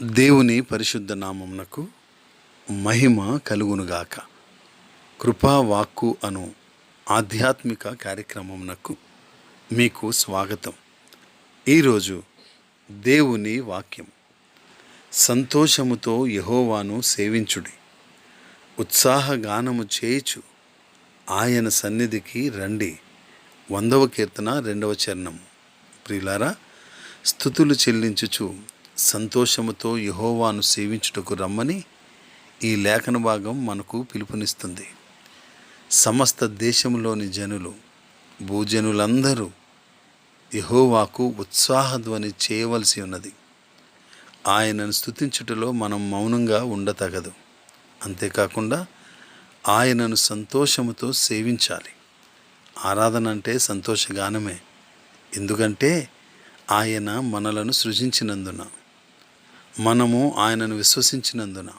దేవుని పరిశుద్ధ నామమునకు మహిమ కలుగునుగాక. కృపా వాక్కు అను ఆధ్యాత్మిక కార్యక్రమమునకు మీకు స్వాగతం. ఈరోజు దేవుని వాక్యం, సంతోషముతో యెహోవాను సేవించుడి, ఉత్సాహగానము చేయుచు ఆయన సన్నిధికి రండి. 100వ కీర్తన 2వ చరణము. ప్రియులారా, స్తుతులు చెల్లించుచు సంతోషముతో యెహోవాను సేవించుటకు రమ్మని ఈ లేఖన భాగం మనకు పిలుపునిస్తుంది. సమస్త దేశంలోని జనులు, భూజనులందరూ యెహోవాకు ఉత్సాహధ్వని చేయవలసి ఉన్నది. ఆయనను స్తుతించుటలో మనం మౌనంగా ఉండతగదు. అంతేకాకుండా ఆయనను సంతోషముతో సేవించాలి. ఆరాధన అంటే సంతోషగానమే. ఎందుకంటే ఆయన మనలను సృజించినందున, మనము ఆయనను విశ్వసించినందున,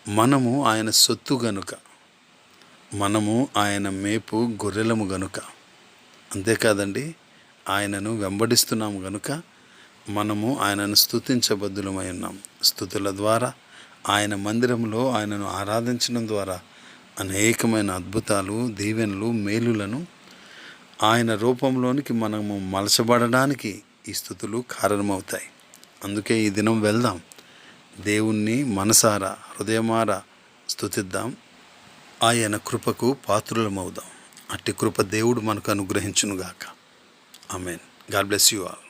మనము ఆయన సొత్తు గనుక, మనము ఆయన మేపు గొర్రెలము గనుక, అంతేకాదండి, ఆయనను వెంబడిస్తున్నాము గనుక మనము ఆయనను స్తుతించబద్దులమై ఉన్నాం. స్తుతుల ద్వారా, ఆయన మందిరంలో ఆయనను ఆరాధించడం ద్వారా అనేకమైన అద్భుతాలు, దీవెనలు, మేలులను, ఆయన రూపంలోనికి మనము మలచబడడానికి ఈ స్తుతులు కారణమవుతాయి. అందుకే ఈ దినం వెళ్దాం, దేవుణ్ణి మనసారా, హృదయమారా స్తుతిద్దాం, ఆయన కృపకు పాత్రులమవుదాం. అట్టి కృప దేవుడు మనకు అనుగ్రహించునుగాక. Amen. God bless you all.